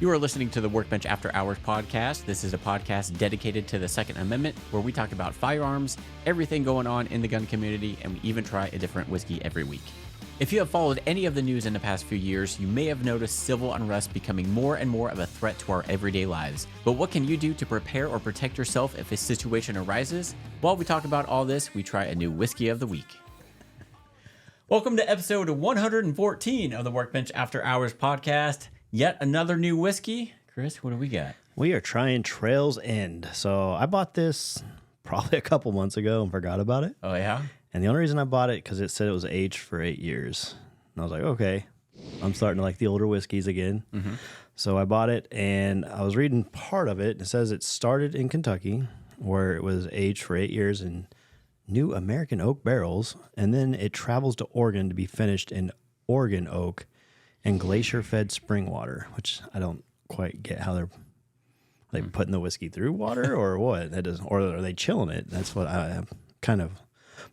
You are listening to the Workbench After Hours podcast. This is a podcast dedicated to the Second Amendment, where we talk about firearms, everything going on in the gun community, and we even try a different whiskey every week. If you have followed any of the news in the past few years, you may have noticed civil unrest becoming more and more of a threat to our everyday lives. But what can you do to prepare or protect yourself if a situation arises? While we talk about all this, we try a new whiskey of the week. Welcome to episode 114 of the Workbench After Hours podcast. Yet another new whiskey. Chris, what do we got? We are trying Trail's End. So I bought this probably a couple months ago and forgot about it. Oh, yeah? And the only reason I bought it because it said it was aged for 8 years. And I was like, okay, I'm starting to like the older whiskeys again. Mm-hmm. So I bought it, and I was reading part of it. It says it started in Kentucky, where it was aged for 8 years in new American oak barrels, and then it travels to Oregon to be finished in Oregon oak and glacier-fed spring water, which I don't quite get how they're putting the whiskey through water or what. That doesn't, or are they chilling it? That's what I have kind of.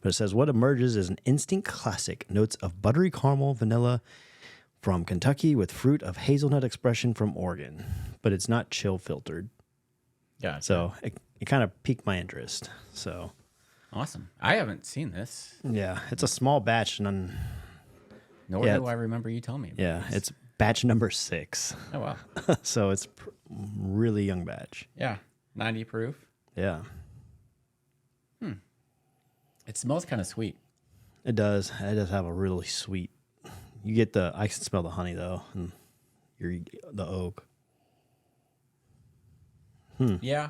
But it says what emerges is an instant classic, notes of buttery caramel, vanilla from Kentucky with fruit of hazelnut expression from Oregon, but it's not chill filtered. Yeah. So it kind of piqued my interest. So awesome. I haven't seen this. yeah, it's a small batch, and Nor do I remember you telling me about yeah, this. it's batch number 6. Oh, wow. So it's really young batch. Yeah. 90 proof. Yeah, It smells kind of sweet. it does. It does have a really sweet. You get I can smell the honey though, and the oak. Yeah.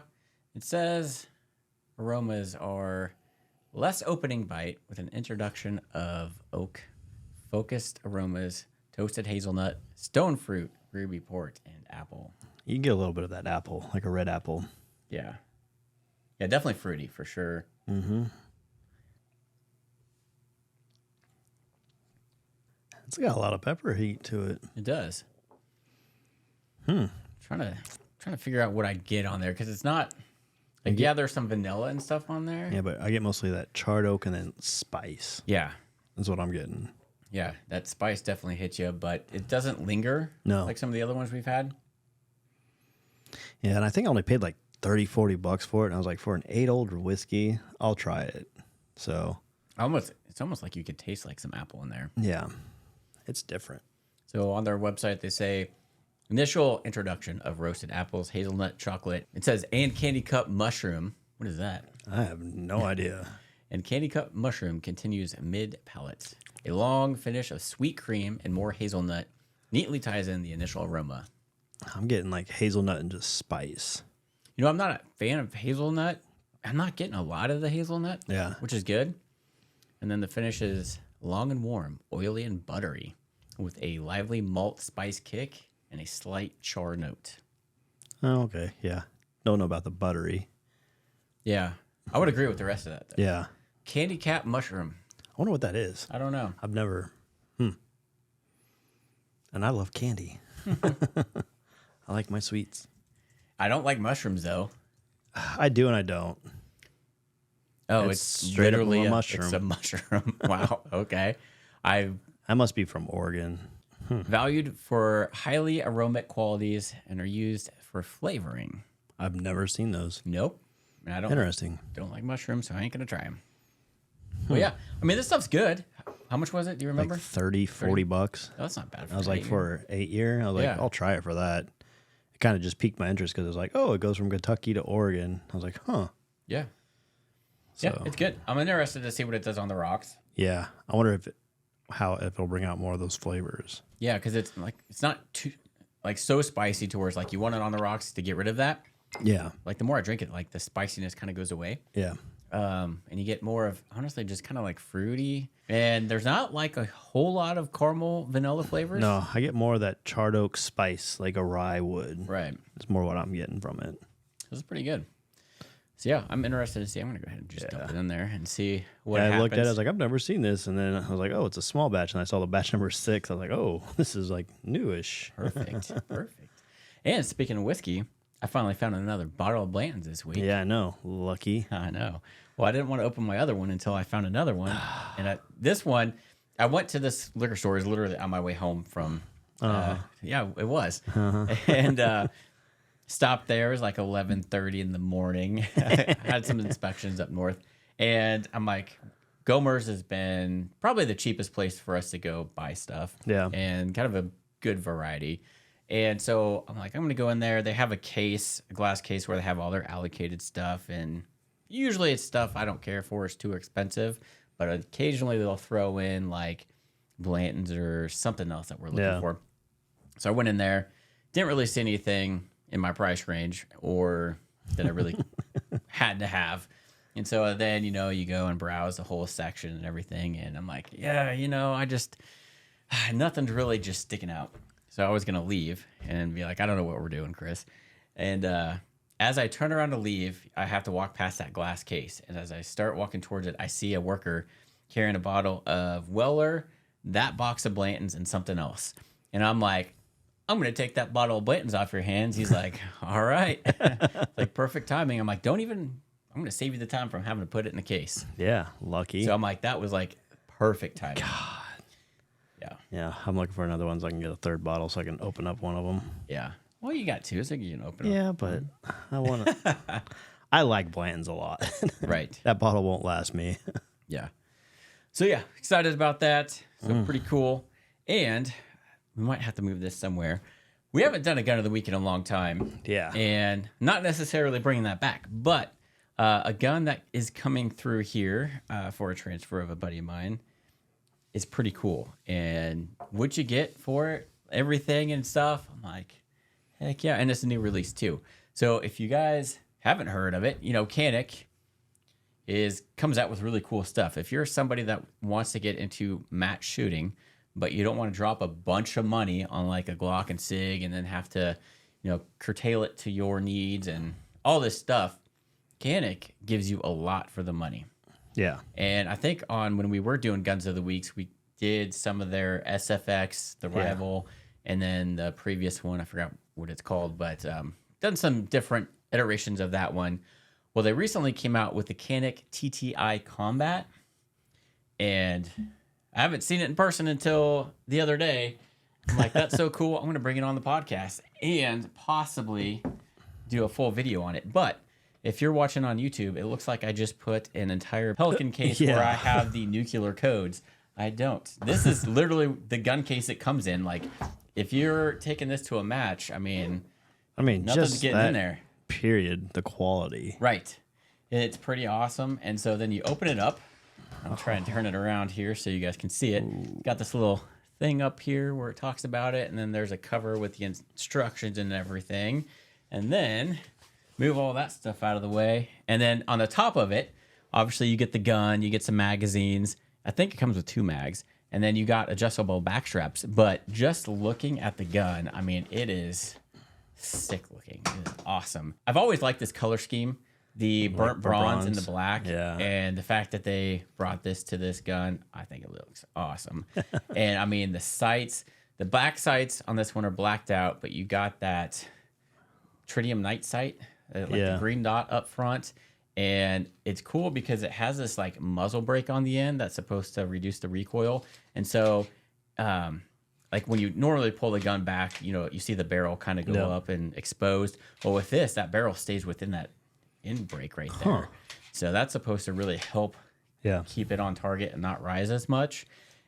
It says aromas are less opening bite with an introduction of oak, focused aromas, toasted hazelnut, stone fruit, ruby port, and apple. You can get a little bit of that apple, like a red apple. Yeah. Yeah, definitely fruity for sure. Mm-hmm. It's got a lot of pepper heat to it. It does. Trying to figure out what I'd get on there, because it's not like, yeah, there's some vanilla and stuff on there. Yeah, but I get mostly that charred oak and then spice. Yeah. That's what I'm getting. Yeah, that spice definitely hits you, but it doesn't linger like some of the other ones we've had. Yeah, and I think I only paid like $30-$40 for it. And I was like, for an 8-old whiskey, I'll try it. So It's almost like you could taste like some apple in there. yeah, it's different. So on their website, they say initial introduction of roasted apples, hazelnut, chocolate. It says and candy cup mushroom. What is that? I have no idea. And candy cup mushroom continues mid palate. A long finish of sweet cream and more hazelnut neatly ties in the initial aroma. I'm getting like hazelnut and just spice. You know, I'm not a fan of hazelnut. I'm not getting a lot of the hazelnut, Yeah. which is good. And then the finish is long and warm, oily and buttery, with a lively malt spice kick and a slight char note. Oh, okay. Yeah. Don't know about the buttery. Yeah, I would agree with the rest of that, though. Yeah. Candy cap mushroom. I wonder what that is. I don't know. I've never. And I love candy. I like my sweets. I don't like mushrooms, though. I do and I don't. Oh, It's it's straight up literally a mushroom. It's a mushroom. Wow. Okay. I I must be from Oregon. valued for highly aromatic qualities and are used for flavoring. I've never seen those. Nope. And I don't Interesting. like mushrooms, so I ain't gonna try them. Well, yeah. I mean, this stuff's good. How much was it? Do you remember? Like $30-$40. Oh, that's not bad. I was like, for 8 year, I was like, Yeah. I'll try it for that. It kind of just piqued my interest because it was like, oh, it goes from Kentucky to Oregon. I was like, huh. Yeah. So, Yeah, it's good. I'm interested to see what it does on the rocks. yeah. I wonder if it'll bring out more of those flavors. Yeah, because it's not too like so spicy to where it's like you want it on the rocks to get rid of that. Yeah. Like the more I drink it, like the spiciness kind of goes away. Yeah. And you get more of, honestly, just kind of like fruity. And there's not like a whole lot of caramel vanilla flavors. No, I get more of that charred oak spice like a rye would. Right. It's more what I'm getting from it. This is pretty good. So yeah, I'm interested to see. I'm going to go ahead and just dump it in there and see what I happens. looked at it, I was like, I've never seen this. And then I was like, oh, it's a small batch. And I saw the batch number 6. I was like, oh, this is like newish. Perfect. Perfect. And speaking of whiskey, I finally found another bottle of Blanton's this week. Yeah, I know. Lucky. I know. Well, I didn't want to open my other one until I found another one. And this one, I went to this liquor store. It was literally on my way home from Yeah, it was. And stopped there. It was like 11:30 in the morning. I had some inspections up north. And I'm like, Gomer's has been probably the cheapest place for us to go buy stuff. Yeah. And kind of a good variety. And so I'm like, I'm going to go in there. They have a glass case where they have all their allocated stuff. And usually it's stuff I don't care for. It's too expensive. But occasionally they'll throw in like Blanton's or something else that we're looking for. So I went in there. Didn't really see anything in my price range or that I really had to have. And so then, you go and browse the whole section and everything. And I'm like, yeah, I just, nothing's really just sticking out. So I was going to leave and be like, I don't know what we're doing, Chris. And as I turn around to leave, I have to walk past that glass case. And as I start walking towards it, I see a worker carrying a bottle of Weller, that box of Blanton's, and something else. And I'm like, I'm going to take that bottle of Blanton's off your hands. He's like, all right. Like perfect timing. I'm like, I'm going to save you the time from having to put it in a case. Yeah, lucky. So I'm like, that was like perfect timing. God. Yeah. Yeah, I'm looking for another one so I can get a third bottle so I can open up one of them. Yeah. Well, you got two, so you can open up. Yeah, but I want to. I like Blanton's a lot. Right. That bottle won't last me. Yeah. So yeah, excited about that. So pretty cool. And we might have to move this somewhere. We haven't done a gun of the week in a long time. Yeah. And not necessarily bringing that back, but a gun that is coming through here for a transfer of a buddy of mine is pretty cool. And what you get for it, everything and stuff, I'm like, heck yeah. And it's a new release too. So if you guys haven't heard of it, Canik comes out with really cool stuff. If you're somebody that wants to get into match shooting, but you don't want to drop a bunch of money on like a Glock and SIG and then have to, curtail it to your needs and all this stuff, Canik gives you a lot for the money. Yeah. And I think when we were doing Guns of the Weeks, we did some of their SFX, the Rival, and then the previous one, I forgot what it's called, but done some different iterations of that one. Well, they recently came out with the Canik TTI Combat, and I haven't seen it in person until the other day. I'm like, that's so cool. I'm going to bring it on the podcast and possibly do a full video on it. But if you're watching on YouTube, it looks like I just put an entire Pelican case where I have the nuclear codes. I don't. This is literally the gun case it comes in. Like, if you're taking this to a match, I mean, nothing's just getting in there. Period. The quality. Right. It's pretty awesome. And so then you open it up. I'm trying to turn it around here so you guys can see it. Ooh. Got this little thing up here where it talks about it. And then there's a cover with the instructions and everything. And then move all that stuff out of the way. And then on the top of it, obviously you get the gun, you get some magazines. I think it comes with 2 mags. And then you got adjustable back straps. But just looking at the gun, I mean, it is sick looking. It is awesome. I've always liked this color scheme. The burnt bronze and the black. Yeah. And the fact that they brought this to this gun, I think it looks awesome. And I mean, the sights, the back sights on this one are blacked out, but you got that tritium night sight, the green dot up front. And it's cool because it has this like muzzle brake on the end that's supposed to reduce the recoil. And so, like when you normally pull the gun back, you see the barrel kind of go up and exposed. Well, with this, that barrel stays within that end brake right there. So that's supposed to really help keep it on target and not rise as much.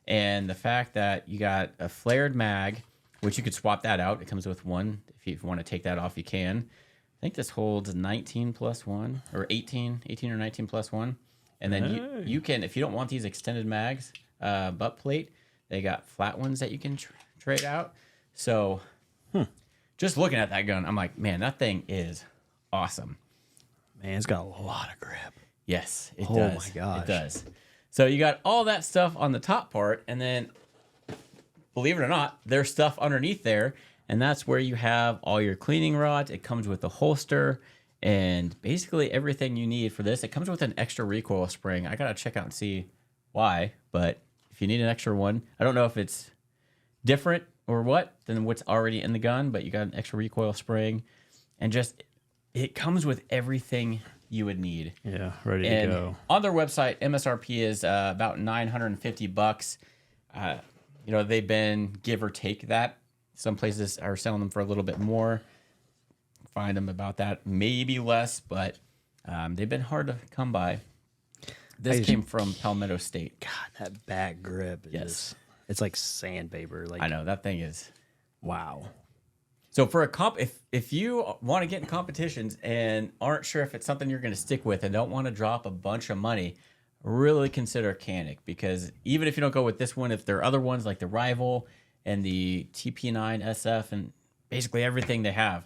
And the fact that you got a flared mag, which you could swap that out. It comes with one. If you want to take that off, you can. I think this holds 19 plus 1 or 18 or 19 plus 1. And then you can, if you don't want these extended mags, butt plate, they got flat ones that you can trade out. So just looking at that gun, I'm like, man, that thing is awesome. Man, it's got a lot of grip. Yes, it does. Oh my gosh. It does. So you got all that stuff on the top part, and then, believe it or not, there's stuff underneath there, and that's where you have all your cleaning rods. It comes with a holster and basically everything you need for this. It comes with an extra recoil spring. I got to check out and see why, but if you need an extra one, I don't know if it's different or what than what's already in the gun, but you got an extra recoil spring, and just it comes with everything you would need. Yeah, ready to go. On their website, MSRP is about $950. They've been give or take that Some places are selling them for a little bit more. Find them about that, maybe less, but they've been hard to come by. This came from Palmetto State. God, that back grip. Yes. It's like sandpaper. Like, I know, that thing is. wow. So for a if you want to get in competitions and aren't sure if it's something you're going to stick with and don't want to drop a bunch of money, really consider Canik, because even if you don't go with this one, if there are other ones like the Rival and the TP9 SF and basically everything they have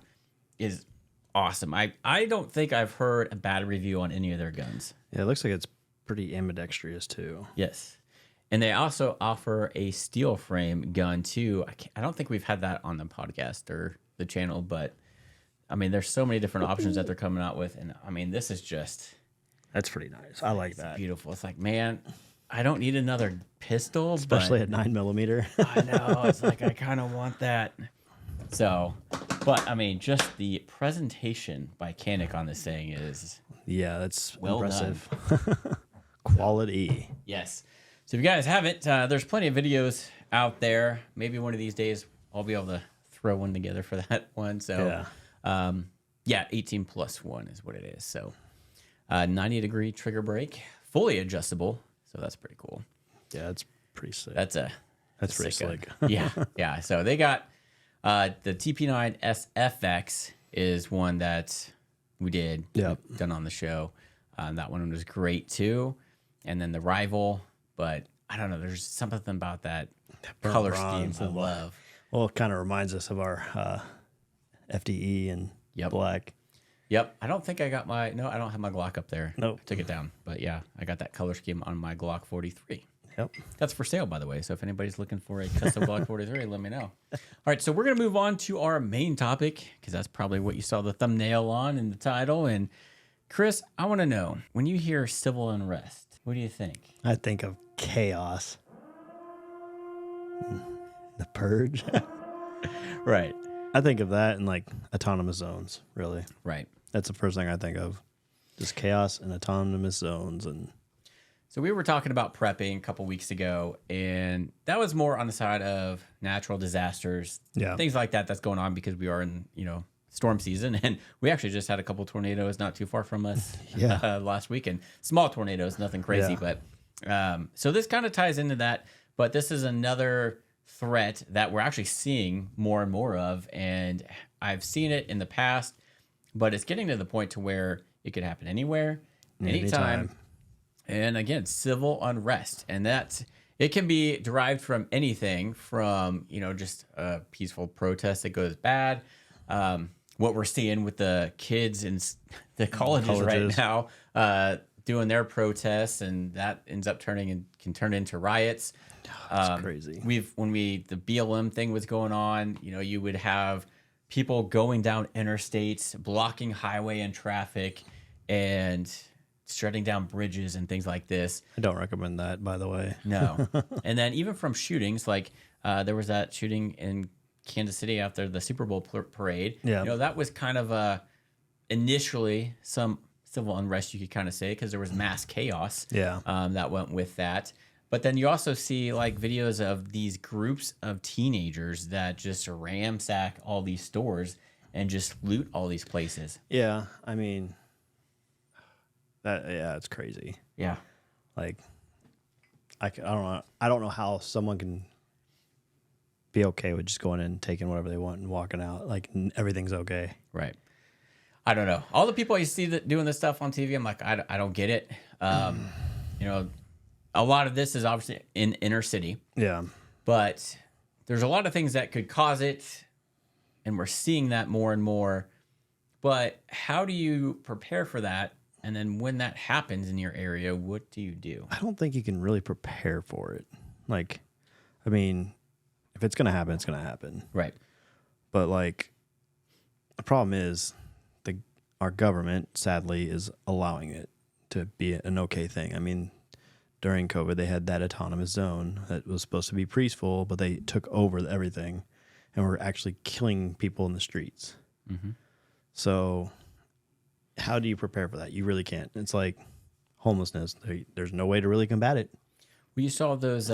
is awesome. I don't think I've heard a bad review on any of their guns. Yeah, it looks like it's pretty ambidextrous too. Yes. And they also offer a steel frame gun too. I don't think we've had that on the podcast or the channel, but I mean, there's so many different options that they're coming out with. And I mean, this is just... That's pretty nice. I like that. Beautiful. It's like, man, I don't need another pistol. Especially at 9mm. I know. It's like, I kind of want that. So, but I mean, just the presentation by Canik on this thing is... Yeah, that's well impressive. Quality. Yes. So if you guys haven't, there's plenty of videos out there. Maybe one of these days I'll be able to throw one together for that one. So, yeah, 18+1 is what it is. So, 90-degree trigger brake, fully adjustable. So that's pretty cool. Yeah, that's pretty sick. That's pretty slick. Yeah, yeah. So they got the TP9 SFX is one that we did done on the show. That one was great too. And then the Rival. But I don't know. There's something about that color scheme I love. Well, it kind of reminds us of our FDE and black. Yep. I don't think I got I don't have my Glock up there. Nope. I took it down. But yeah, I got that color scheme on my Glock 43. Yep. That's for sale, by the way. So if anybody's looking for a custom Glock 43, let me know. All right. So we're going to move on to our main topic, because that's probably what you saw the thumbnail on in the title. And Chris, I want to know, when you hear civil unrest, what do you think? I think of chaos. The Purge. Right. I think of that and like autonomous zones, really. Right. That's the first thing I think of. Just chaos and autonomous zones. And so we were talking about prepping a couple weeks ago, and that was more on the side of natural disasters, things like that that's going on, because we are in, storm season, and we actually just had a couple tornadoes not too far from us last weekend. Small tornadoes, nothing crazy, but so this kind of ties into that. But this is another threat that we're actually seeing more and more of, and I've seen it in the past, but it's getting to the point to where it could happen anywhere, anytime. And again, civil unrest, and it can be derived from anything from, just a peaceful protest that goes bad. What we're seeing with the kids in the colleges right now, doing their protests, and that ends up can turn into riots. That's crazy. When the BLM thing was going on, you would have people going down interstates, blocking highway and traffic, and shutting down bridges and things like this. I don't recommend that, by the way. No. And then even from shootings, like there was that shooting in Kansas City after the Super Bowl parade. Yeah. That was kind of initially some civil unrest, you could kind of say, because there was mass chaos that went with that. But then you also see like videos of these groups of teenagers that just ransack all these stores and just loot all these places. Yeah, I mean, it's crazy. Yeah, like I don't know how someone can be okay with just going in and taking whatever they want and walking out. Like everything's okay. Right. I don't know. All the people you see that doing this stuff on TV, I'm like, I don't get it. A lot of this is obviously in inner city. Yeah. But there's a lot of things that could cause it, and we're seeing that more and more. But how do you prepare for that? And then when that happens in your area, what do you do? I don't think you can really prepare for it. Like, I mean, if it's going to happen, it's going to happen. Right. But like, the problem is our government, sadly, is allowing it to be an okay thing. I mean, during COVID, they had that autonomous zone that was supposed to be peaceful, but they took over everything and were actually killing people in the streets. Mm-hmm. So how do you prepare for that? You really can't. It's like homelessness. There's no way to really combat it. Well, you saw those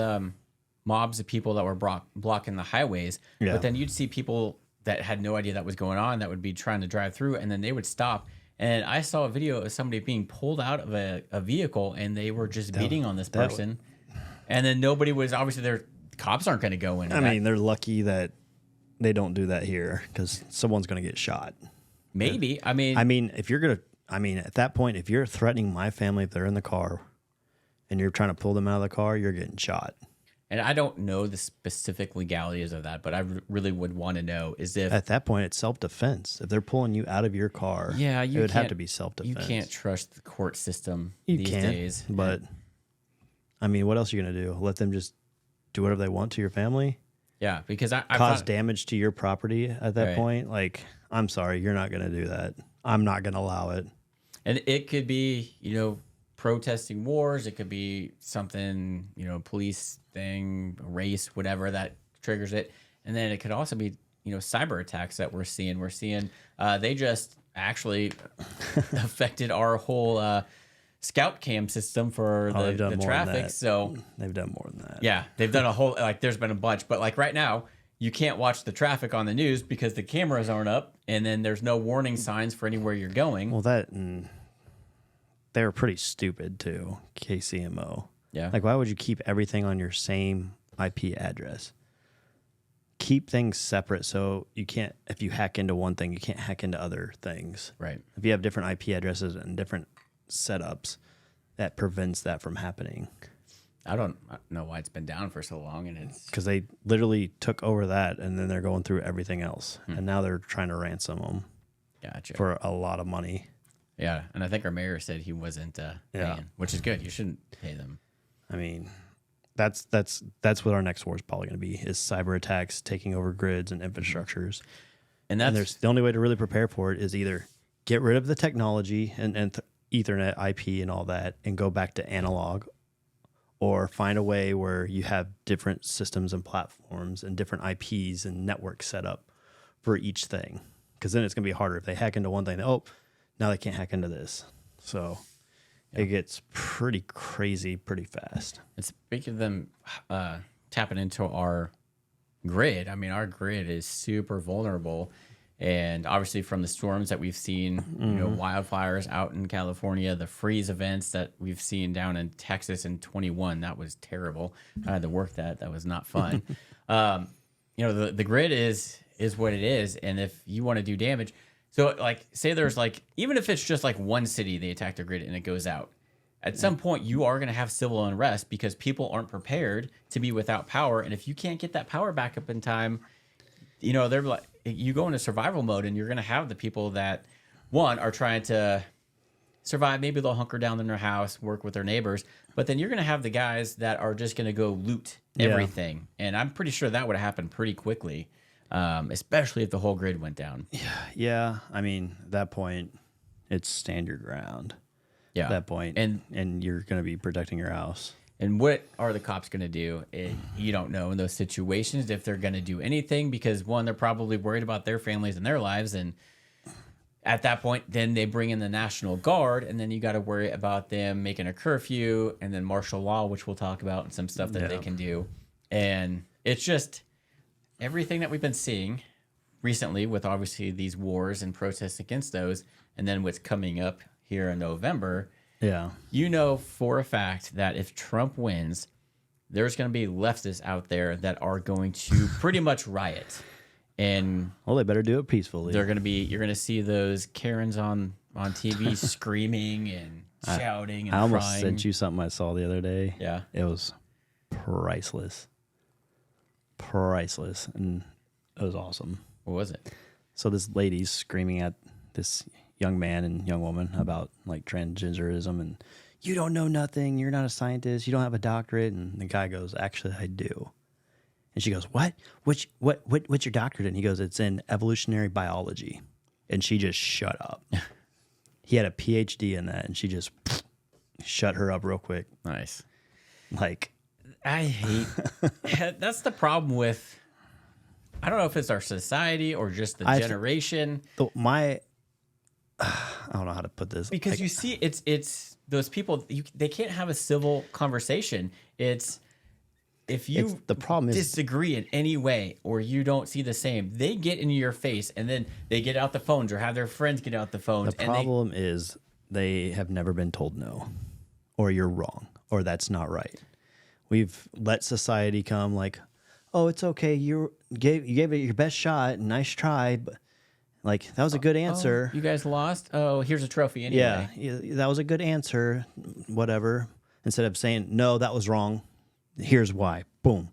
mobs of people that were blocking the highways. Yeah. But then you'd see people that had no idea that was going on that would be trying to drive through, and then they would stop. And I saw a video of somebody being pulled out of a vehicle, and they were just beating on this person. And then nobody was, obviously, their cops aren't going to go in. I mean, they're lucky that they don't do that here because someone's going to get shot. Maybe. I mean, at that point, if you're threatening my family, if they're in the car and you're trying to pull them out of the car, you're getting shot. and I don't know the specific legalities of that, but I really would want to know is if at that point it's self-defense. If they're pulling you out of your car, it would have to be self-defense. You can't trust the court system these days. But I mean, what else are you going to do? Let them just do whatever they want to your family? Yeah, because I cause damage to your property at that point. Like, I'm sorry, you're not going to do that. I'm not going to allow it. And it could be, protesting wars. It could be something, police thing, race, whatever that triggers it. And then it could also be, cyber attacks that we're seeing. We're seeing they just actually affected our whole scout cam system for the traffic. So they've done more than that. Yeah, they've done a whole, there's been a bunch. But right now, you can't watch the traffic on the news because the cameras aren't up. And then there's no warning signs for anywhere you're going. Well, they were pretty stupid too, KCMO. Yeah. Why would you keep everything on your same IP address? Keep things separate so you can't, if you hack into one thing, you can't hack into other things. Right. If you have different IP addresses and different setups, that prevents that from happening. I don't know why it's been down for so long. And it's because they literally took over that and then they're going through everything else. And now they're trying to ransom them for a lot of money. Yeah, and I think our mayor said he wasn't paying, which is good. You shouldn't pay them. I mean, that's what our next war is probably going to be: is cyber attacks taking over grids and infrastructures. And there's the only way to really prepare for it is either get rid of the technology and Ethernet, IP, and all that, and go back to analog, or find a way where you have different systems and platforms and different IPs and networks set up for each thing. Because then it's going to be harder if they hack into one thing. Now they can't hack into this. So it gets pretty crazy pretty fast. And speaking of them tapping into our grid, I mean, our grid is super vulnerable. And obviously from the storms that we've seen, wildfires out in California, the freeze events that we've seen down in Texas in 21, that was terrible. I had to work that. That was not fun. The grid is what it is. And if you want to do damage... So, say there's, even if it's just, one city, they attack the grid and it goes out. At some point, you are going to have civil unrest because people aren't prepared to be without power. And if you can't get that power back up in time, they're you go into survival mode and you're going to have the people that, one, are trying to survive. Maybe they'll hunker down in their house, work with their neighbors. But then you're going to have the guys that are just going to go loot everything. And I'm pretty sure that would have happened pretty quickly. Especially if the whole grid went down. Yeah. I mean, at that point, it's stand your ground. Yeah. At that point, and you're going to be protecting your house. And what are the cops going to do? You don't know in those situations if they're going to do anything because, one, they're probably worried about their families and their lives. And at that point, then they bring in the National Guard, and then you got to worry about them making a curfew and then martial law, which we'll talk about, and some stuff that they can do. And it's just... everything that we've been seeing recently with obviously these wars and protests against those, and then what's coming up here in November, for a fact that if Trump wins, there's going to be leftists out there that are going to pretty much riot. And they better do it peacefully. You're going to see those Karens on TV screaming and shouting and crying. I almost sent you something I saw the other day. Yeah. It was priceless, and it was awesome. What was it? So this lady's screaming at this young man and young woman about transgenderism and you don't know nothing, you're not a scientist, you don't have a doctorate, and the guy goes, actually I do. And she goes, what? What's your doctorate? And he goes, it's in evolutionary biology. And she just shut up. He had a PhD in that, and she just shut her up real quick. Nice. I hate that's the problem with, I don't know if it's our society or just the generation. I don't know how to put this. Because you see, it's those people, they can't have a civil conversation. if you the problem is disagree in any way or you don't see the same, they get into your face and then they get out the phones or have their friends get out the phones. the problem is they have never been told no, or you're wrong, or that's not right. We've let society come like, oh, it's okay. You gave it your best shot. Nice try, but like that was a good answer. You guys lost. Oh, here's a trophy anyway. Yeah, that was a good answer. Whatever. Instead of saying no, that was wrong. Here's why. Boom.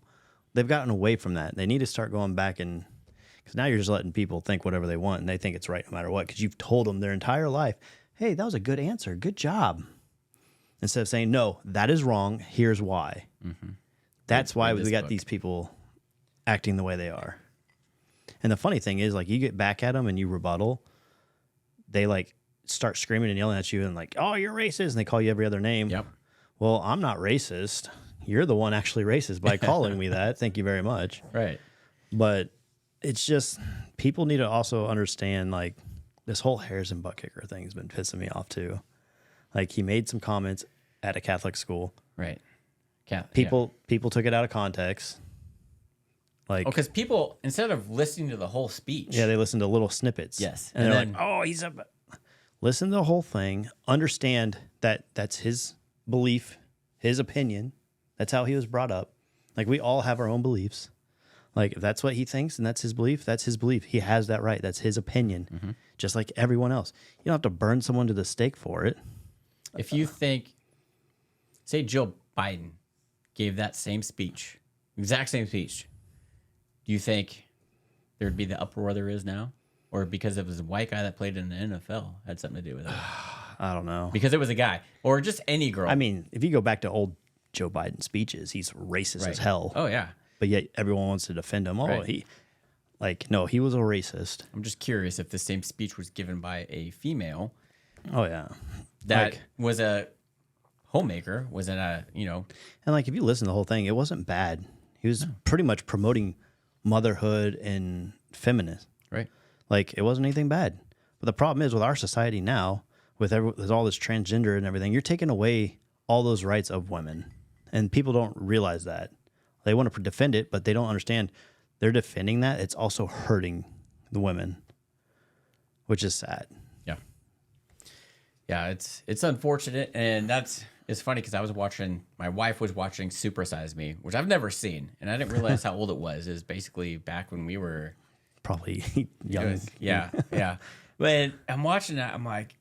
They've gotten away from that. They need to start going back and because now you're just letting people think whatever they want and they think it's right no matter what because you've told them their entire life, hey, that was a good answer. Good job. Instead of saying no, that is wrong. Here's why. Mm-hmm. That's why we got these people acting the way they are. And the funny thing is, like, you get back at them and you rebuttal, they like start screaming and yelling at you and like, oh, you're racist, and they call you every other name. Yep. Well, I'm not racist. You're the one actually racist by calling me that. Thank you very much. Right. But it's just people need to also understand like this whole Harrison butt kicker thing has been pissing me off too. Like he made some comments at a Catholic school. Right. People took it out of context. Like, because people, instead of listening to the whole speech. Yeah, they listen to little snippets. Yes. And they're like, oh, he's a... Listen to the whole thing. Understand that that's his belief, his opinion. That's how he was brought up. Like, we all have our own beliefs. Like, if that's what he thinks and that's his belief, that's his belief. He has that right. That's his opinion. Just like everyone else. You don't have to burn someone to the stake for it. If you think, say Joe Biden gave that same speech, exact same speech, do you think there'd be the uproar there is now? Or because it was a white guy that played in the NFL had something to do with it? I don't know. Because it was a guy. Or just any girl. I mean, if you go back to old Joe Biden speeches, he's racist as hell. Oh, yeah. But yet everyone wants to defend him. Oh, no, he was a racist. I'm just curious if the same speech was given by a female. Oh, yeah. That was a homemaker, was it a, And like, if you listen to the whole thing, it wasn't bad. He was pretty much promoting motherhood and feminist. Right. Like, it wasn't anything bad. But the problem is with our society now, with all this transgender and everything, you're taking away all those rights of women. And people don't realize that. They want to defend it, but they don't understand they're defending that. It's also hurting the women, which is sad. Yeah. Yeah, it's unfortunate. And it's funny because my wife was watching Super Size Me, which I've never seen. And I didn't realize how old it was. It was basically back when we were... Probably young. Yeah. When I'm watching that, I'm like,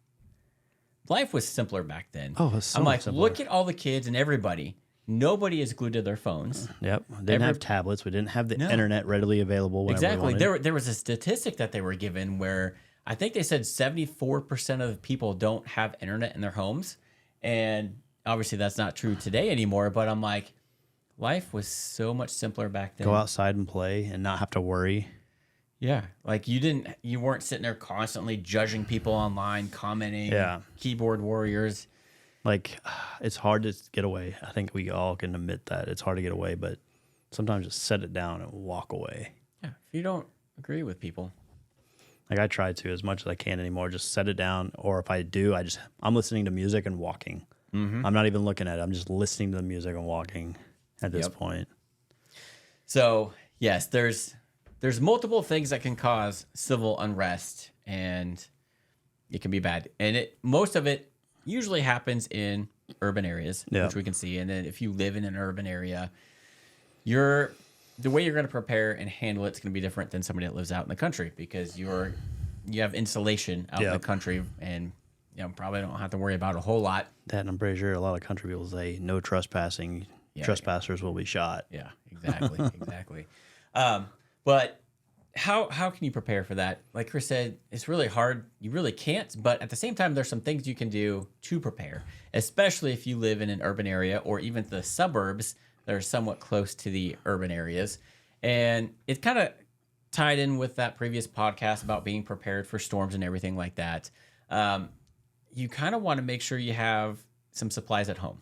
life was simpler back then. Oh, it was so I'm like, simpler. look at all the kids and everybody. Nobody is glued to their phones. Yep. We didn't have tablets. We didn't have the internet readily available whenever we wanted. There was a statistic that they were given where I think they said 74% of people don't have internet in their homes. And obviously that's not true today anymore. But I'm like, life was so much simpler back then. Go outside and play and not have to worry. Yeah, like you weren't sitting there constantly judging people online, commenting. Yeah, keyboard warriors. Like, it's hard to get away. I think we all can admit that it's hard to get away, but sometimes just set it down and walk away. Yeah, if you don't agree with people, like I try to as much as I can anymore. Just set it down, or if I do, I'm listening to music and walking. I'm not even looking at it. I'm just listening to the music and walking at this point. So yes, there's multiple things that can cause civil unrest, and it can be bad. And most of it usually happens in urban areas, which we can see. And then if you live in an urban area, the way you're going to prepare and handle it's going to be different than somebody that lives out in the country because you have insulation out in the country, and probably don't have to worry about a whole lot. That, and I'm pretty sure a lot of country people say no trespassing. Trespassers will be shot. Yeah, exactly. But how can you prepare for that? Like Chris said, it's really hard. You really can't. But at the same time, there's some things you can do to prepare, especially if you live in an urban area or even the suburbs that are somewhat close to the urban areas. And it's kind of tied in with that previous podcast about being prepared for storms and everything like that. You kind of want to make sure you have some supplies at home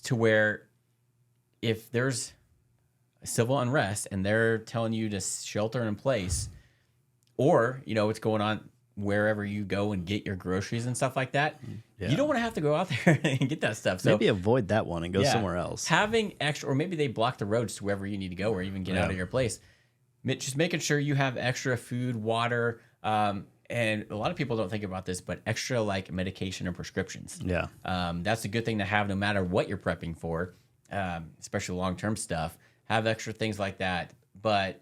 to where if there's civil unrest and they're telling you to shelter in place, or what's going on wherever you go and get your groceries and stuff like that, Yeah. you don't want to have to go out there and get that stuff. So Maybe avoid that one and go somewhere else. Having extra, or maybe they block the roads to wherever you need to go or even get out of your place. Just making sure you have extra food, water, and a lot of people don't think about this, but extra like medication and prescriptions. Yeah. That's a good thing to have no matter what you're prepping for, especially long-term stuff. Have extra things like that, but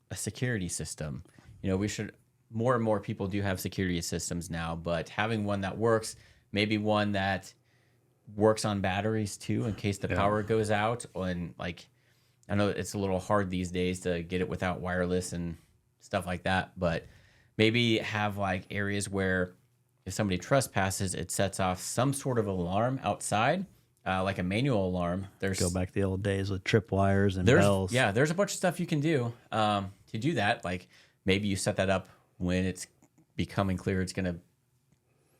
a security system. We should... More and more people do have security systems now, but having one that works, maybe one that works on batteries too, in case the power goes out. And like, I know it's a little hard these days to get it without wireless and stuff like that, but maybe have like areas where if somebody trespasses, it sets off some sort of alarm outside, like a manual alarm. Go back to the old days with tripwires and bells. Yeah, there's a bunch of stuff you can do to do that. Like maybe you set that up when it's becoming clear it's going to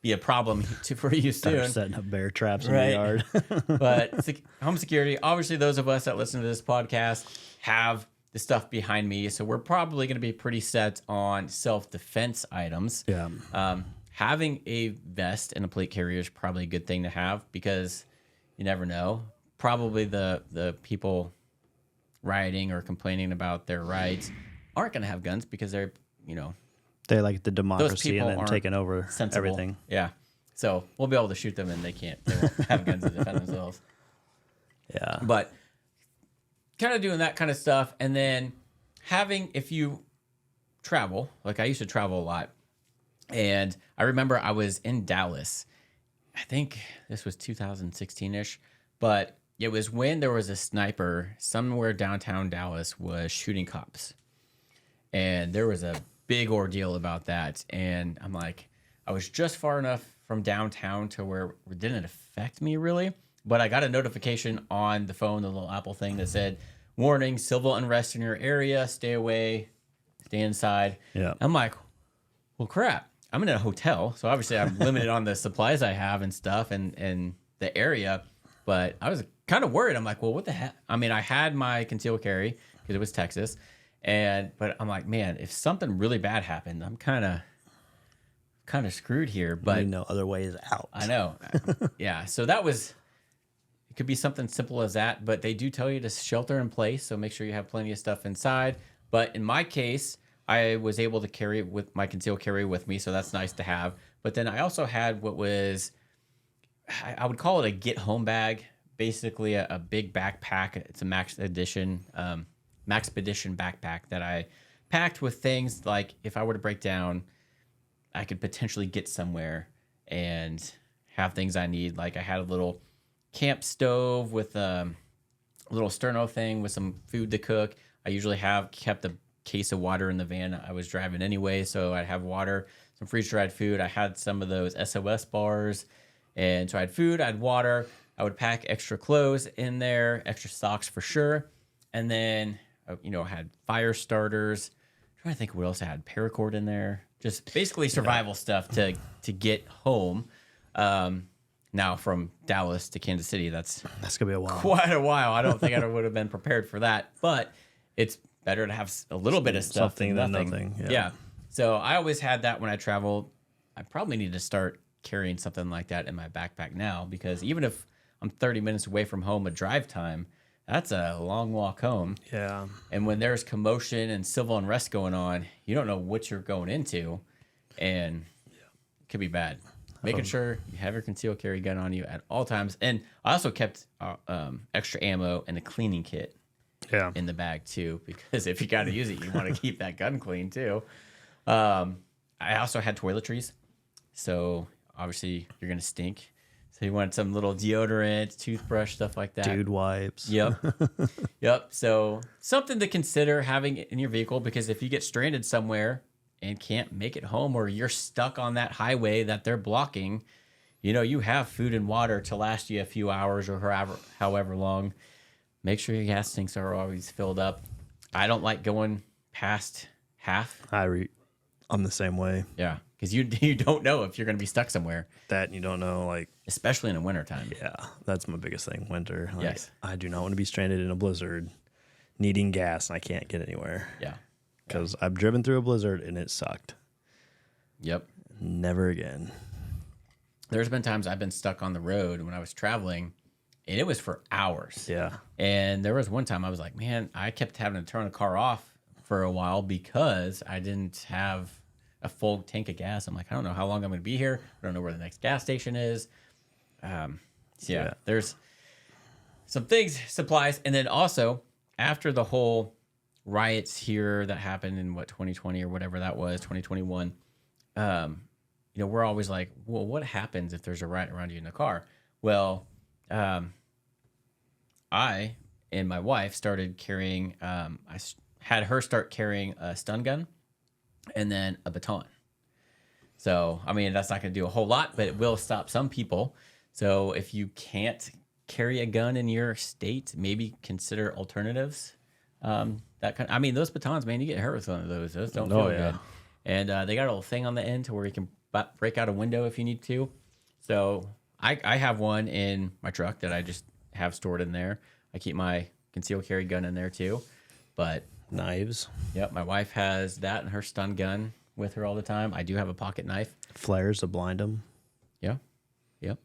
be a problem for you soon. Start setting up bear traps in the yard. But home security, obviously those of us that listen to this podcast have the stuff behind me, so we're probably going to be pretty set on self-defense items. Yeah. Having a vest and a plate carrier is probably a good thing to have because you never know. Probably the people rioting or complaining about their rights aren't going to have guns because they're, they like the democracy and then aren't taking over sensible. everything. Yeah. So we'll be able to shoot them and they won't have guns to defend themselves. Yeah. But kind of doing that kind of stuff. And then if you travel, like I used to travel a lot. And I remember I was in Dallas. I think this was 2016-ish. But it was when there was a sniper somewhere downtown Dallas was shooting cops. And there was a big ordeal about that. And I'm like, I was just far enough from downtown to where it didn't affect me really. But I got a notification on the phone, the little Apple thing that said, warning, civil unrest in your area, stay away, stay inside. Yeah. I'm like, well, crap. I'm in a hotel. So obviously I'm limited on the supplies I have and stuff and the area. But I was kind of worried. I'm like, well, what the heck? I mean, I had my concealed carry because it was Texas. But I'm like, man, if something really bad happened, I'm kind of screwed here. But no other ways out. I know. Yeah. So it could be something simple as that, but they do tell you to shelter in place. So make sure you have plenty of stuff inside. But in my case, I was able to carry with my concealed carry with me. So that's nice to have. But then I also had what was, I would call it a get home bag, basically a big backpack. It's a Max Expedition backpack that I packed with things like if I were to break down, I could potentially get somewhere and have things I need. Like I had a little camp stove with a little sterno thing with some food to cook. I usually kept a case of water in the van I was driving anyway, so I'd have water, some freeze-dried food. I had some of those SOS bars, and so I had food, I had water. I would pack extra clothes in there, extra socks for sure, and then I had fire starters. I'm trying to think what else I had. Paracord in there. Just basically survival stuff to get home. Now from Dallas to Kansas City, that's gonna be a while. Quite a while. I don't think I would have been prepared for that, but it's better to have a little bit of stuff than nothing. Yeah. So I always had that when I traveled. I probably need to start carrying something like that in my backpack now because even if I'm 30 minutes away from home, a drive time, that's a long walk home. Yeah. And when there's commotion and civil unrest going on, you don't know what you're going into, and it could be bad. Making sure you have your concealed carry gun on you at all times. And I also kept extra ammo and a cleaning kit in the bag too, because if you got to use it, you want to keep that gun clean too. I also had toiletries. So obviously you're going to stink. So you want some little deodorant, toothbrush, stuff like that. Dude wipes. Yep. Yep. So something to consider having in your vehicle, because if you get stranded somewhere and can't make it home, or you're stuck on that highway that they're blocking, you have food and water to last you a few hours or however long. Make sure your gas tanks are always filled up. I don't like going past half. I'm the same way. Yeah. Because you don't know if you're going to be stuck somewhere. That you don't know, especially in the wintertime. Yeah, that's my biggest thing. Winter. Yes. I do not want to be stranded in a blizzard, needing gas, and I can't get anywhere. Yeah. Because I've driven through a blizzard and it sucked. Yep. Never again. There's been times I've been stuck on the road when I was traveling, and it was for hours. Yeah. And there was one time I was like, man, I kept having to turn the car off for a while because I didn't have a full tank of gas. I'm like, I don't know how long I'm going to be here. I don't know where the next gas station is. There's some things, supplies. And then also, after the whole riots here that happened in 2020 or whatever that was, 2021, we're always like, well, what happens if there's a riot around you in the car? Well, I and my wife started carrying, I had her start carrying a stun gun and then a baton. So, I mean, that's not going to do a whole lot, but it will stop some people. So if you can't carry a gun in your state, maybe consider alternatives. Those batons, man, you get hurt with one of those. Those don't feel good. And they got a little thing on the end to where you can break out a window if you need to. So I have one in my truck that I just have stored in there. I keep my concealed carry gun in there too. But knives. Yep, my wife has that and her stun gun with her all the time. I do have a pocket knife. Flares to blind them. Yeah. Yep.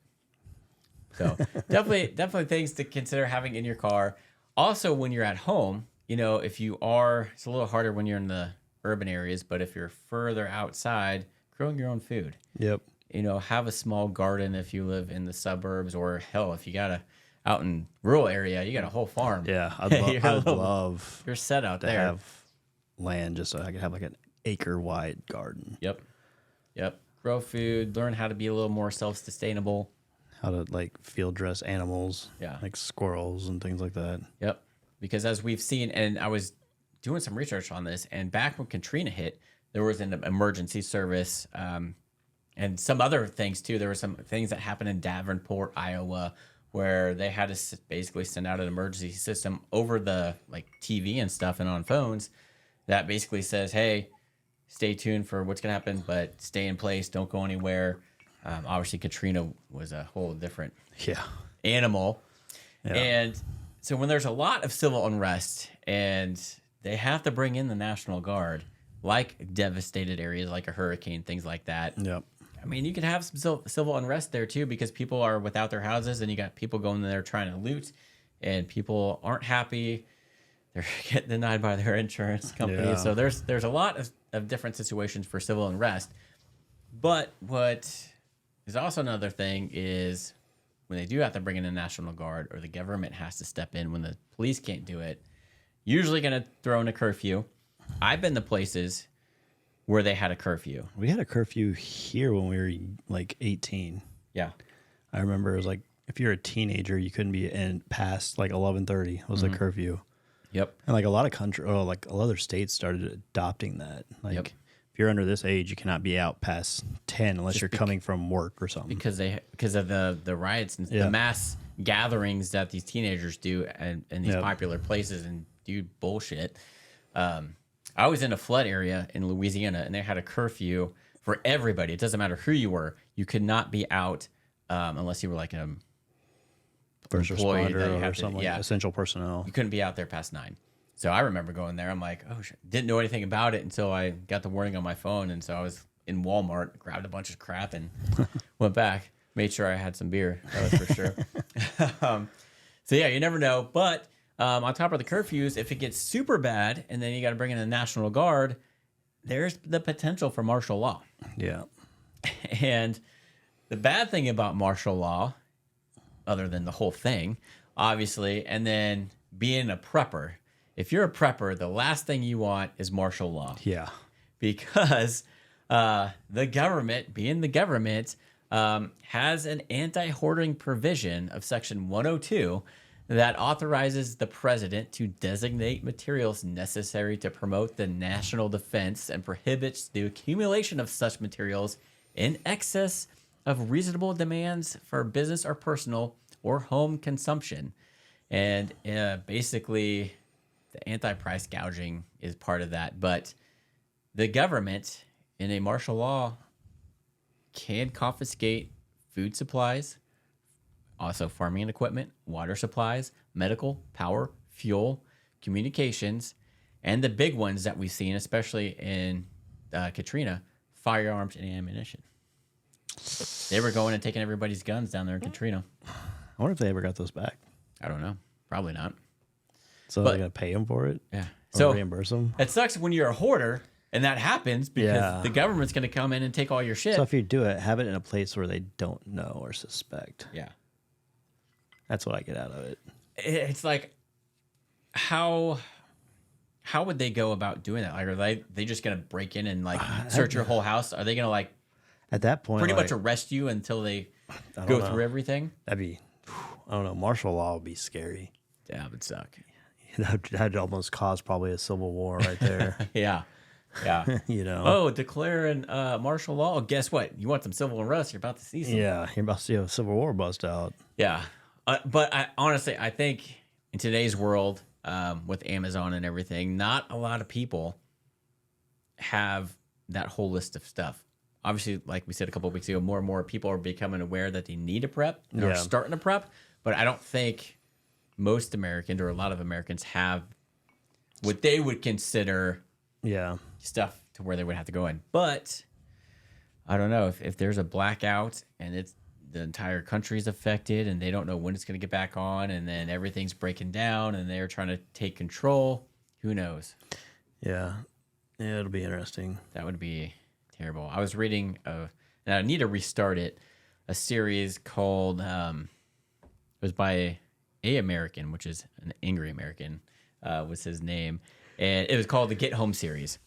So definitely things to consider having in your car. Also, when you're at home, if you are, it's a little harder when you're in the urban areas, but if you're further outside, growing your own food. Yep. Have a small garden if you live in the suburbs, or hell, if you got out in rural area, you got a whole farm. Yeah, I'd love. You're set out to there. Have land just so I could have like an acre wide garden. Yep. Grow food. Learn how to be a little more self-sustainable. How to field dress animals. Yeah. Like squirrels and things like that. Yep. Because as we've seen, and I was doing some research on this, and back when Katrina hit, there was an emergency service, and some other things too. There were some things that happened in Davenport, Iowa, where they had to basically send out an emergency system over the TV and stuff and on phones that basically says, hey, stay tuned for what's going to happen, but stay in place. Don't go anywhere. Obviously, Katrina was a whole different animal. Yeah. And so when there's a lot of civil unrest and they have to bring in the National Guard, like devastated areas like a hurricane, things like that. Yep. I mean, you can have some civil unrest there too, because people are without their houses, and you got people going there trying to loot, and people aren't happy. They're getting denied by their insurance company. Yeah. So there's a lot of different situations for civil unrest. But what is also another thing is when they do have to bring in the National Guard, or the government has to step in when the police can't do it, usually going to throw in a curfew. I've been to places where they had a curfew. We had a curfew here when we were 18. Yeah. I remember it was if you're a teenager, you couldn't be in past 11:30 was a curfew. Yep. And a lot of a lot of other states started adopting that. If you're under this age, you cannot be out past 10 unless you're coming from work or something. Because of the riots and the mass gatherings that these teenagers do in these popular places and do bullshit. I was in a flood area in Louisiana, and they had a curfew for everybody. It doesn't matter who you were. You could not be out unless you were a first responder or something essential personnel. You couldn't be out there past 9. So I remember going there. I'm like, oh, shit. Didn't know anything about it until I got the warning on my phone. And so I was in Walmart, grabbed a bunch of crap, and went back. Made sure I had some beer. That was for sure. So, yeah, you never know. But on top of the curfews, if it gets super bad and then you got to bring in the National Guard, there's the potential for martial law. Yeah. And the bad thing about martial law, other than the whole thing, obviously, and then being a prepper. If you're a prepper, the last thing you want is martial law. Yeah. Because the government, being the government, has an anti-hoarding provision of Section 102 that authorizes the president to designate materials necessary to promote the national defense and prohibits the accumulation of such materials in excess of reasonable demands for business or personal or home consumption. And basically, the anti-price gouging is part of that. But the government, in a martial law, can confiscate food supplies, also farming equipment, water supplies, medical, power, fuel, communications, and the big ones that we've seen, especially in Katrina, firearms and ammunition. They were going and taking everybody's guns down there in Katrina. I wonder if they ever got those back. I don't know. Probably not. So they're going to pay them for it? Yeah. Or So reimburse them? it sucks when you're a hoarder and that happens because the government's going to come in and take all your shit. So if you do it, have it in a place where they don't know or suspect. Yeah. That's what I get out of it. It's like, how would they go about doing that? Like, are they just going to break in and like search your whole house? Are they going to like at that point pretty much arrest you until they go through everything? That'd be, I don't know, martial law would be scary. Yeah, it would suck. That'd almost cause probably a civil war right there. Yeah. You know. Oh, declaring martial law. Oh, guess what? You want some civil unrest? You're about to see some. Yeah, you're about to see a civil war bust out. Yeah. But honestly, I think in today's world, with Amazon and everything, not a lot of people have that whole list of stuff. Obviously, like we said a couple of weeks ago, more and more people are becoming aware that they need to prep and are starting to prep. But I don't think most Americans or a lot of Americans have what they would consider stuff to where they would have to go in. But I don't know if there's a blackout and it's the entire country's affected and they don't know when it's going to get back on and then everything's breaking down and they're trying to take control. Who knows? Yeah, it'll be interesting. That would be terrible. I was reading, and I need to restart it, a series called, it was by a American, which is an angry American, was his name. And it was called the Get Home series.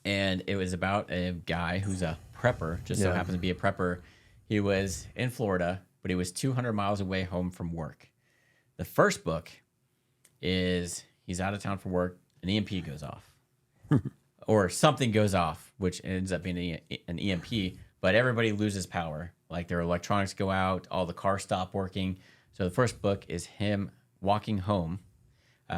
And it was about a guy who's a prepper, just so happens to be a prepper. He was in Florida, but he was 200 miles away home from work. The first book is he's out of town for work, an EMP goes off. Or something goes off, which ends up being an EMP, but everybody loses power. Like their electronics go out, all the cars stop working. So the first book is him walking home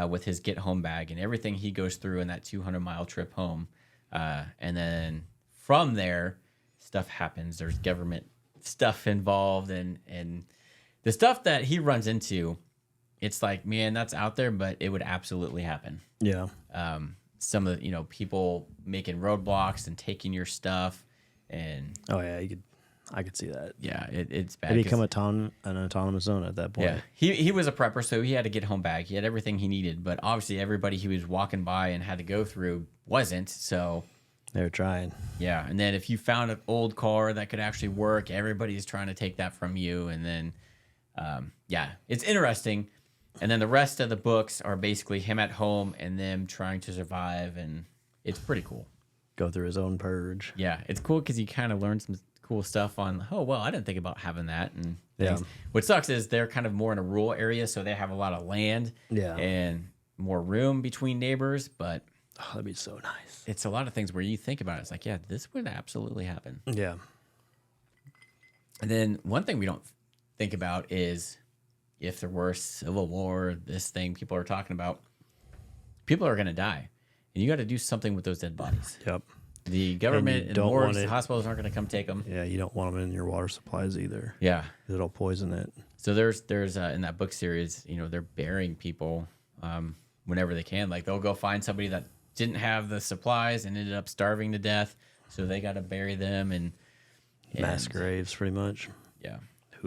with his get home bag and everything he goes through in that 200-mile trip home. And then from there, stuff happens. There's government stuff involved and the stuff that he runs into, it's like, man, that's out there, but it would absolutely happen. Yeah. Some of the, people making roadblocks and taking your stuff and I could see that. Yeah, it's bad. It become an autonomous zone at that point. Yeah, he was a prepper, so he had a get home bag. He had everything he needed, but obviously everybody he was walking by and had to go through wasn't. So they were trying. Yeah, and then if you found an old car that could actually work, everybody's trying to take that from you, and then it's interesting. And then the rest of the books are basically him at home and them trying to survive, and it's pretty cool. Go through his own purge. Yeah, it's cool because you kind of learn some cool stuff on, I didn't think about having that. And things. What sucks is they're kind of more in a rural area, so they have a lot of land and more room between neighbors, but that'd be so nice. It's a lot of things where you think about it. It's like, yeah, this would absolutely happen. Yeah. And then one thing we don't think about is if there were civil war, this thing people are talking about, people are going to die. And you got to do something with those dead bodies. Yep. The government and the morgues, the hospitals aren't going to come take them. Yeah, you don't want them in your water supplies either. Yeah. It'll poison it. So there's in that book series, they're burying people whenever they can. Like they'll go find somebody that didn't have the supplies and ended up starving to death. So they got to bury them and mass graves, pretty much. Yeah.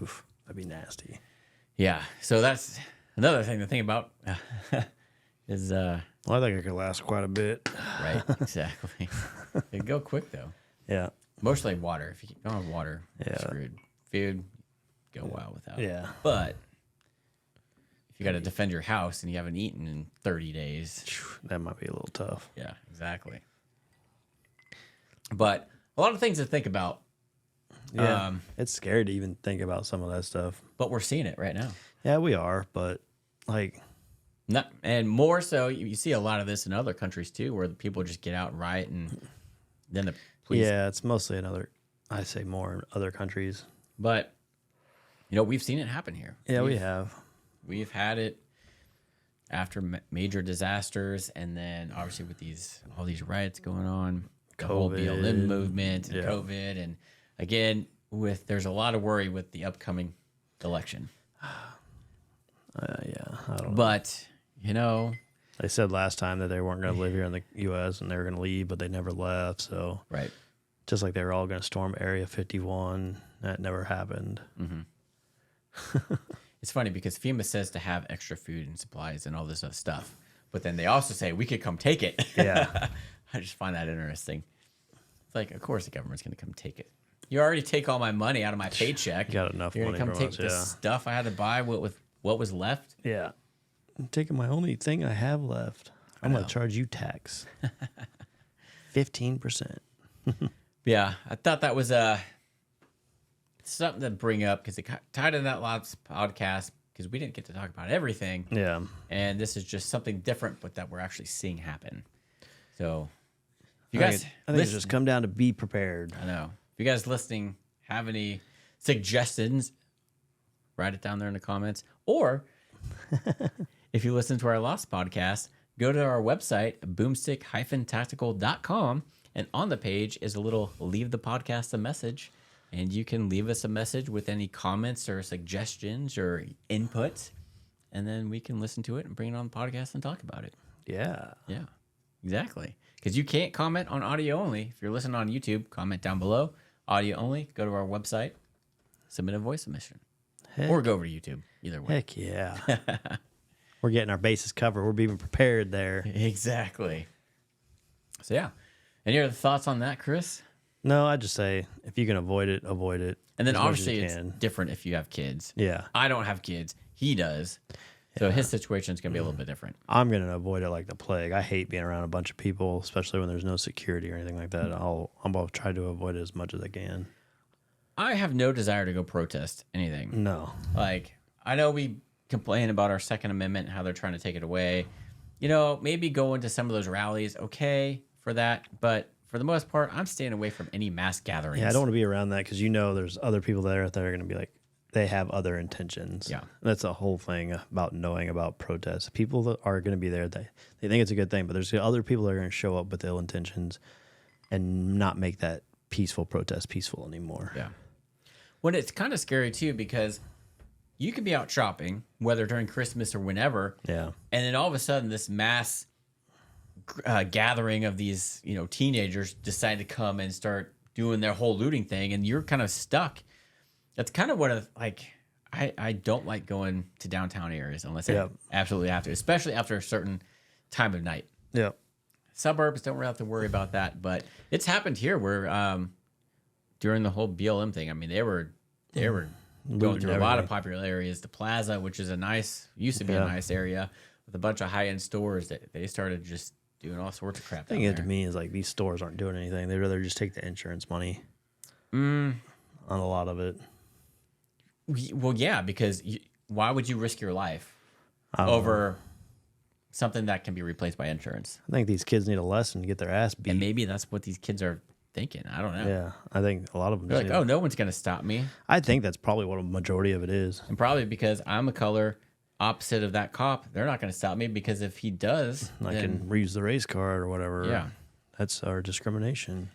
Oof. That'd be nasty. Yeah. So that's another thing to think about is I think it could last quite a bit. Right, exactly. It'd go quick though. Yeah. Mostly water. If you don't have water, you're screwed. Food, go a while without. Yeah. But if you got to defend your house and you haven't eaten in 30 days, that might be a little tough. Yeah, exactly. But a lot of things to think about. Yeah, it's scary to even think about some of that stuff. But we're seeing it right now. Yeah, we are. But and more so, you see a lot of this in other countries too, where the people just get out and riot, and then the police. Yeah, it's mostly I say more in other countries. But we've seen it happen here. Yeah, we have. We've had it after major disasters, and then obviously with all these riots going on, the whole BLM movement, and COVID, and again there's a lot of worry with the upcoming election. I don't know. But they said last time that they weren't going to live here in the U.S. and they were going to leave, but they never left. So right, Just like they were all going to storm Area 51. That never happened. It's funny because FEMA says to have extra food and supplies and all this other stuff, but then they also say we could come take it. Yeah. I just find that interesting. It's like, of course the government's going to come take it. You already take all my money out of my paycheck. You got enough You're money gonna come from take us, the stuff I had to buy. What was left? Yeah. I'm taking my only thing I have left. I'm going to charge you tax. 15%. Yeah, I thought that was something to bring up because it tied in that last podcast because we didn't get to talk about everything. Yeah. And this is just something different, but that we're actually seeing happen. So, if you guys, I think it's just come down to be prepared. I know. If you guys listening have any suggestions, write it down there in the comments. Or if you listen to our last podcast, go to our website, boomstick-tactical.com. And on the page is a little leave the podcast a message. And you can leave us a message with any comments or suggestions or input. And then we can listen to it and bring it on the podcast and talk about it. Yeah. Yeah, exactly. Because you can't comment on audio only. If you're listening on YouTube, comment down below. Audio only, go to our website, submit a voice submission. Or go over to YouTube. Either way. Heck yeah. We're getting our bases covered. We're being prepared there. Exactly. So, yeah. Any other thoughts on that, Chris? No, I just say if you can avoid it, avoid it. And then as much obviously as it's you can. different if you have kids. Yeah. I don't have kids. He does. So his situation is going to be a little bit different. I'm going to avoid it like the plague. I hate being around a bunch of people, especially when there's no security or anything like that. I'm going to try to avoid it as much as I can. I have no desire to go protest anything. No. Like, I know we complain about our Second Amendment, how they're trying to take it away. You know, maybe go into some of those rallies, okay, for that. But for the most part, I'm staying away from any mass gatherings. Yeah, I don't want to be around that because there's other people there that are going to be like, they have other intentions. Yeah. That's a whole thing about knowing about protests. People that are going to be there, they think it's a good thing, but there's other people that are going to show up with ill intentions and not make that peaceful protest peaceful anymore. Yeah. When it's kind of scary, too, because you could be out shopping, whether during Christmas or whenever. Yeah. And then all of a sudden, this mass gathering of these, teenagers decide to come and start doing their whole looting thing, and you're kind of stuck. That's kind of what I don't like going to downtown areas unless I absolutely have to, especially after a certain time of night. Yeah. Suburbs don't really have to worry about that, but it's happened here where during the whole BLM thing, I mean, they were going through a lot of popular areas. The Plaza, which is used to be a nice area with a bunch of high-end stores, that they started just doing all sorts of crap. The thing to me is like these stores aren't doing anything. They'd rather just take the insurance money on a lot of it. Well, yeah, because why would you risk your life over something that can be replaced by insurance? I think these kids need a lesson to get their ass beat. And maybe that's what these kids are thinking. I don't know. Yeah, I think a lot of them. They're like, oh, no one's going to stop me. I think that's probably what a majority of it is. And probably because I'm a color opposite of that cop, they're not going to stop me because if he does, I can reuse the race card or whatever. Yeah. That's our discrimination.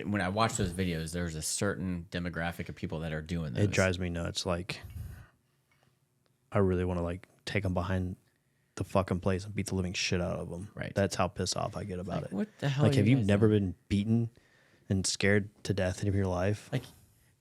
When I watch those videos, there's a certain demographic of people that are doing those. It drives me nuts. Like, I really want to like take them behind the fucking place and beat the living shit out of them. Right. That's how pissed off I get about it. What the hell? Like, have you never been beaten and scared to death in your life? Like,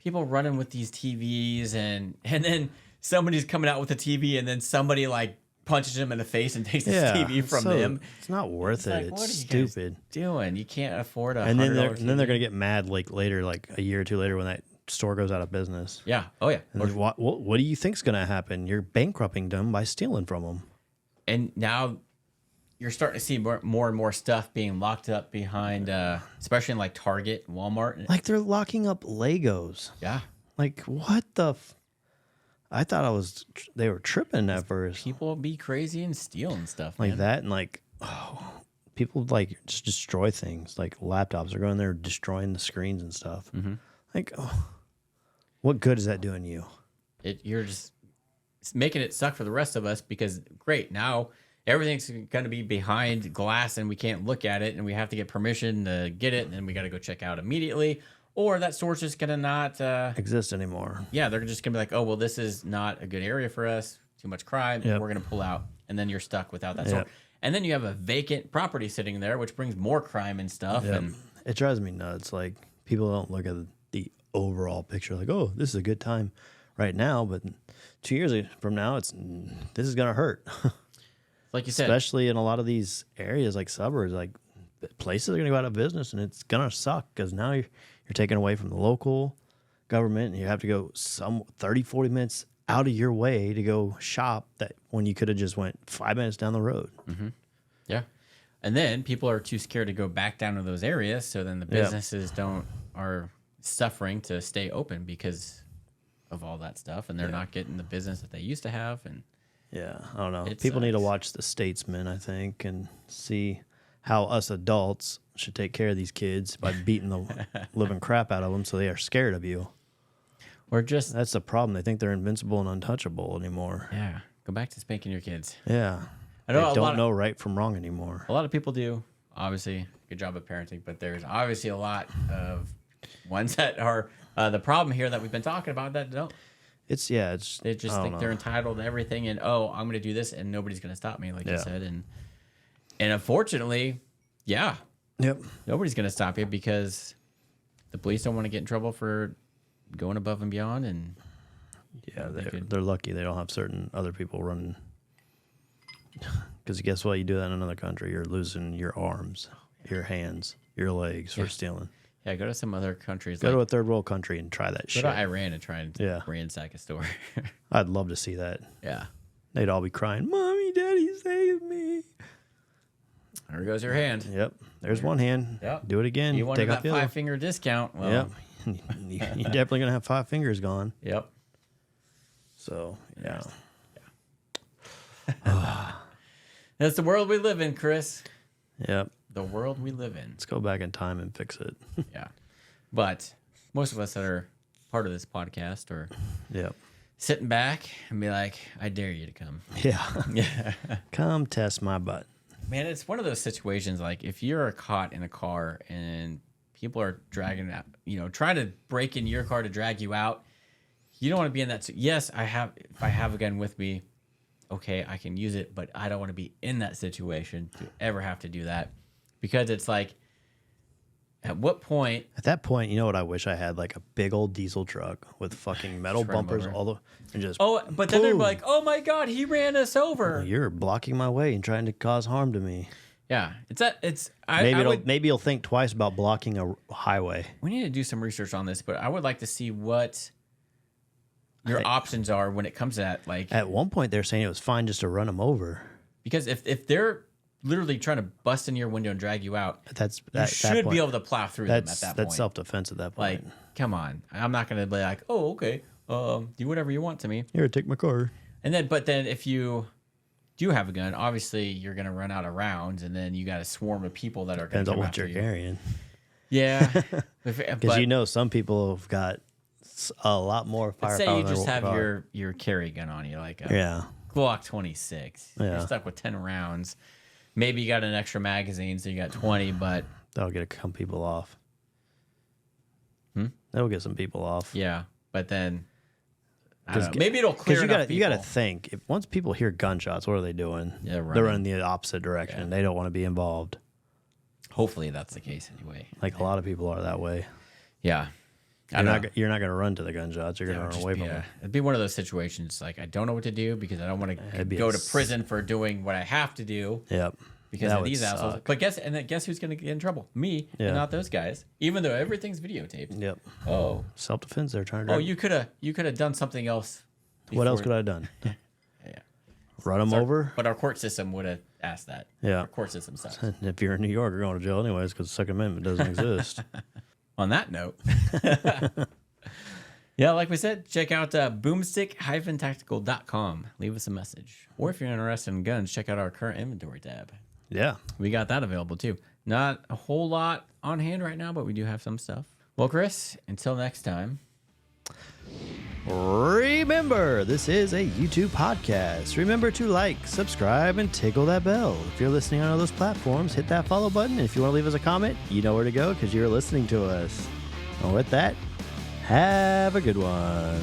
people running with these TVs and then somebody's coming out with a TV and then somebody like punches him in the face and takes his TV from them. It's not worth it. Like, It's stupid. Doing? You can't afford a and then they're $100 gonna get mad like later, like a year or two later, when that store goes out of business. Yeah. Oh yeah. And what do you think's gonna happen? You're bankrupting them by stealing from them. And now you're starting to see more and more stuff being locked up behind, especially in like Target, Walmart. Like they're locking up Legos. Yeah. Like what the? I thought they were tripping at first. People be crazy and stealing stuff like man. that, and like people like just destroy things. Like laptops are going there destroying the screens and stuff. Mm-hmm. Like, what good is that doing you? You're just making it suck for the rest of us because great now everything's going to be behind glass and we can't look at it and we have to get permission to get it and then we got to go check out immediately. Or that store's just going to not exist anymore. Yeah, they're just going to be like, oh, well, this is not a good area for us. Too much crime. We're going to pull out. And then you're stuck without that store. And then you have a vacant property sitting there, which brings more crime and stuff. And it drives me nuts. Like, people don't look at the overall picture like, oh, this is a good time right now, but 2 years from now, this is going to hurt. Like you said. Especially in a lot of these areas like suburbs, like places are going to go out of business, and it's going to suck because now you're taken away from the local government, and you have to go 30, 40 minutes out of your way to go shop that when you could have just went 5 minutes down the road. Mm-hmm. Yeah. And then people are too scared to go back down to those areas. So then the businesses are suffering to stay open because of all that stuff. And they're not getting the business that they used to have. And yeah, I don't know. People need to watch The Statesman, I think, and see how us adults should take care of these kids by beating the living crap out of them so they are scared of you. Or just... That's the problem. They think they're invincible and untouchable anymore. Yeah. Go back to spanking your kids. Yeah. I know they don't know right from wrong anymore. A lot of people do. Obviously, good job at parenting. But there's obviously a lot of ones that are the problem here that we've been talking about that don't. They just think they're entitled to everything. And, I'm going to do this and nobody's going to stop me, like you said. And unfortunately, nobody's going to stop you because the police don't want to get in trouble for going above and beyond. And they're lucky they don't have certain other people running. Because guess what? You do that in another country, you're losing your arms, your hands, your legs for stealing. Yeah, go to some other countries. Go to a third world country and try that shit. Go to Iran and try and ransack a store. I'd love to see that. Yeah. They'd all be crying, Mommy, Daddy, save me. There goes your hand. Yep. There's one hand. Yep. Do it again. You wanted that 5-finger discount. Well, yep. You're definitely going to have 5 fingers gone. Yep. So, yeah. That's the world we live in, Chris. Yep. The world we live in. Let's go back in time and fix it. Yeah. But most of us that are part of this podcast are sitting back and be like, I dare you to come. Yeah. Yeah. Come test my butt. Man, it's one of those situations like if you're caught in a car and people are dragging out, trying to break in your car to drag you out, you don't want to be in that. Yes, if I have a gun with me, okay, I can use it, but I don't want to be in that situation to ever have to do that. Because it's like, at what point? At that point, you know what I wish I had? Like a big old diesel truck with fucking metal bumpers and just. Oh, but then they're like, oh my God, he ran us over. Well, you're blocking my way and trying to cause harm to me. Yeah, maybe you'll think twice about blocking a highway. We need to do some research on this, but I would like to see what your options are when it comes to that. Like at one point, they're saying it was fine just to run them over. Because if they're literally trying to bust in your window and drag you out, you should be able to plow through them at that point. That's self-defense at that point. Like, come on. I'm not going to be like, oh, okay, do whatever you want to me. Here, take my car. But then if you do have a gun, obviously you're going to run out of rounds, and then you got a swarm of people that are going to come after you. Depends on what you're carrying. Yeah. Because some people have got a lot more firepower. Let's say you just have your carry gun on you, like a Glock 26. Yeah. You're stuck with 10 rounds. Maybe you got an extra magazine, so you got 20, but... That'll get some people off. That'll get some people off. Yeah, but then... I don't know. Maybe it'll clear enough people. You got to think, once people hear gunshots, what are they doing? Yeah, they're running the opposite direction. Yeah. They don't want to be involved. Hopefully that's the case anyway. Like a lot of people are that way. Yeah. You're not going to run to the gunshots. You're going to run away from them. It'd be one of those situations like I don't know what to do because I don't want to go to prison for doing what I have to do. Yep. Because of these assholes. But guess who's going to get in trouble? Me and not those guys. Even though everything's videotaped. Yep. Oh. Self-defense. They're trying to. Oh, you could have done something else. What else could I have done? Yeah. Run them over. But our court system would have asked that. Yeah. Our court system sucks. If you're in New York, you're going to jail anyways because the Second Amendment doesn't exist. On that note. Yeah, like we said, check out boomstick-tactical.com. Leave us a message. Or if you're interested in guns, check out our current inventory tab. Yeah. We got that available too. Not a whole lot on hand right now, but we do have some stuff. Well, Chris, until next time. Remember, this is a YouTube podcast. Remember to like, subscribe, and tickle that bell. If you're listening on all those platforms, hit that follow button. And if you want to leave us a comment, you know where to go because you're listening to us. And with that, have a good one.